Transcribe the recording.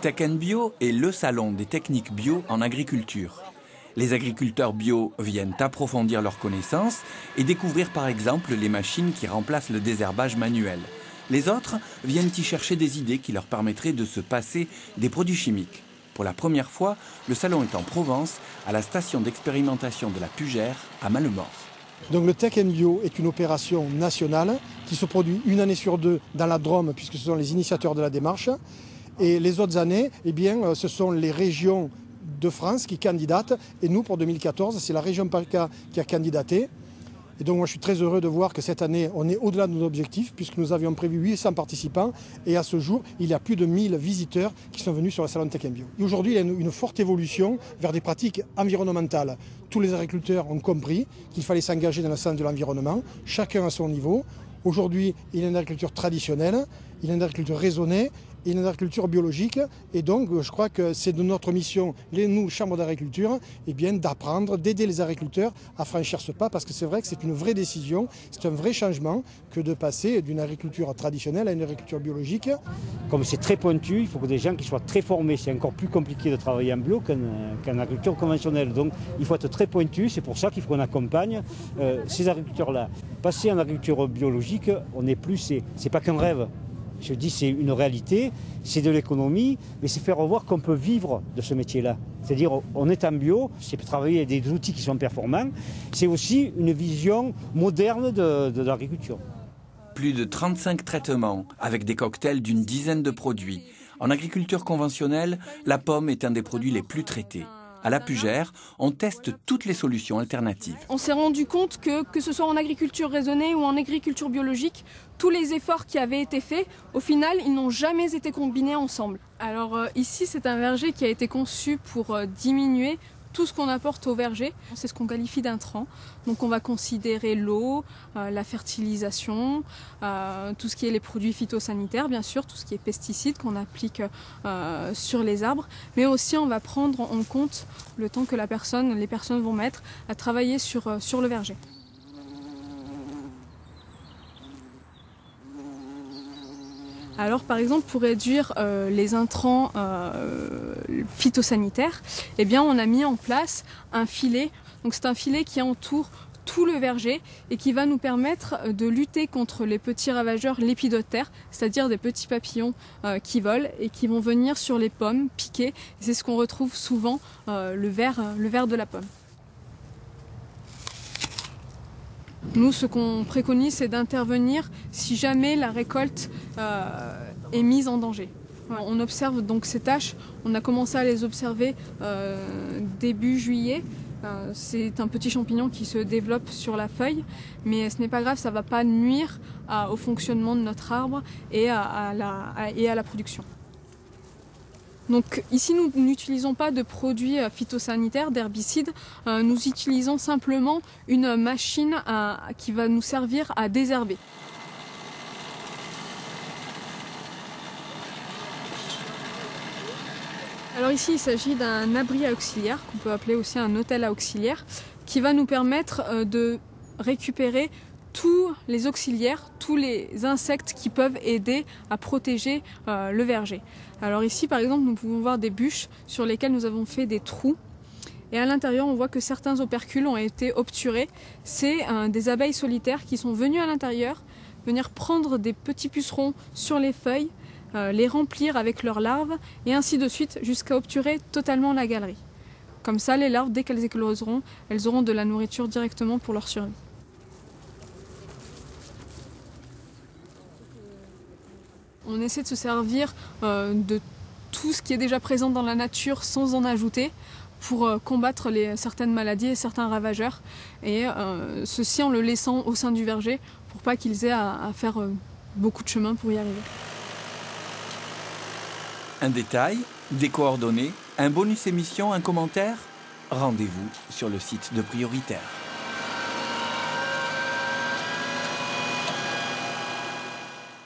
Tech & Bio est le salon des techniques bio en agriculture. Les agriculteurs bio viennent approfondir leurs connaissances et découvrir par exemple les machines qui remplacent le désherbage manuel. Les autres viennent y chercher des idées qui leur permettraient de se passer des produits chimiques. Pour la première fois, le salon est en Provence, à la station d'expérimentation de la Pugère, à Malemort. Donc le Tech & Bio est une opération nationale qui se produit une année sur deux dans la Drôme, puisque ce sont les initiateurs de la démarche. Et les autres années, ce sont les régions de France qui candidatent. Et nous, pour 2014, c'est la région PACA qui a candidaté. Et donc moi, je suis très heureux de voir que cette année, on est au-delà de nos objectifs, puisque nous avions prévu 800 participants. Et à ce jour, il y a plus de 1000 visiteurs qui sont venus sur le salon Tech & Bio. Et aujourd'hui, il y a une forte évolution vers des pratiques environnementales. Tous les agriculteurs ont compris qu'il fallait s'engager dans le sens de l'environnement, chacun à son niveau. Aujourd'hui, il y a une agriculture traditionnelle, il y a une agriculture raisonnée, il y a une agriculture biologique. Et donc, je crois que c'est de notre mission, nous, Chambre d'agriculture, d'apprendre, d'aider les agriculteurs à franchir ce pas, parce que c'est vrai que c'est une vraie décision, c'est un vrai changement que de passer d'une agriculture traditionnelle à une agriculture biologique. Comme c'est très pointu, il faut que des gens qui soient très formés. C'est encore plus compliqué de travailler en bio qu'en agriculture conventionnelle. Donc, il faut être très pointu. C'est pour ça qu'il faut qu'on accompagne ces agriculteurs-là. Passer en agriculture biologique, on n'est plus, c'est pas qu'un rêve. Je dis c'est une réalité, c'est de l'économie, mais c'est faire voir qu'on peut vivre de ce métier-là. C'est-à-dire on est en bio, c'est travailler avec des outils qui sont performants, c'est aussi une vision moderne de l'agriculture. Plus de 35 traitements avec des cocktails d'une dizaine de produits. En agriculture conventionnelle, la pomme est un des produits les plus traités. À la Pugère, on teste toutes les solutions alternatives. On s'est rendu compte que ce soit en agriculture raisonnée ou en agriculture biologique, tous les efforts qui avaient été faits, au final, ils n'ont jamais été combinés ensemble. Alors ici, c'est un verger qui a été conçu pour diminuer tout ce qu'on apporte au verger. C'est ce qu'on qualifie d'intrant. Donc on va considérer l'eau, la fertilisation, tout ce qui est les produits phytosanitaires, bien sûr, tout ce qui est pesticides qu'on applique sur les arbres. Mais aussi on va prendre en compte le temps que les personnes vont mettre à travailler sur le verger. Alors par exemple pour réduire les intrants phytosanitaires, on a mis en place un filet. Donc c'est un filet qui entoure tout le verger et qui va nous permettre de lutter contre les petits ravageurs lépidoptères, c'est-à-dire des petits papillons qui volent et qui vont venir sur les pommes, piquer. C'est ce qu'on retrouve souvent, le ver de la pomme. Nous, ce qu'on préconise, c'est d'intervenir si jamais la récolte est mise en danger. On observe donc ces taches, on a commencé à les observer début juillet. C'est un petit champignon qui se développe sur la feuille, mais ce n'est pas grave, ça ne va pas nuire au fonctionnement de notre arbre et à la production. Donc ici, nous n'utilisons pas de produits phytosanitaires, d'herbicides. Nous utilisons simplement une machine qui va nous servir à désherber. Alors ici, il s'agit d'un abri auxiliaire, qu'on peut appeler aussi un hôtel auxiliaire, qui va nous permettre de récupérer tous les auxiliaires, tous les insectes qui peuvent aider à protéger le verger. Alors ici par exemple nous pouvons voir des bûches sur lesquelles nous avons fait des trous et à l'intérieur on voit que certains opercules ont été obturés. C'est des abeilles solitaires qui sont venues à l'intérieur, venir prendre des petits pucerons sur les feuilles, les remplir avec leurs larves et ainsi de suite jusqu'à obturer totalement la galerie. Comme ça les larves, dès qu'elles écloseront, elles auront de la nourriture directement pour leur survie. On essaie de se servir de tout ce qui est déjà présent dans la nature sans en ajouter pour combattre certaines maladies et certains ravageurs. Et ceci en le laissant au sein du verger pour pas qu'ils aient à faire beaucoup de chemin pour y arriver. Un détail, des coordonnées, un bonus émission, un commentaire ? Rendez-vous sur le site de Prioritaire.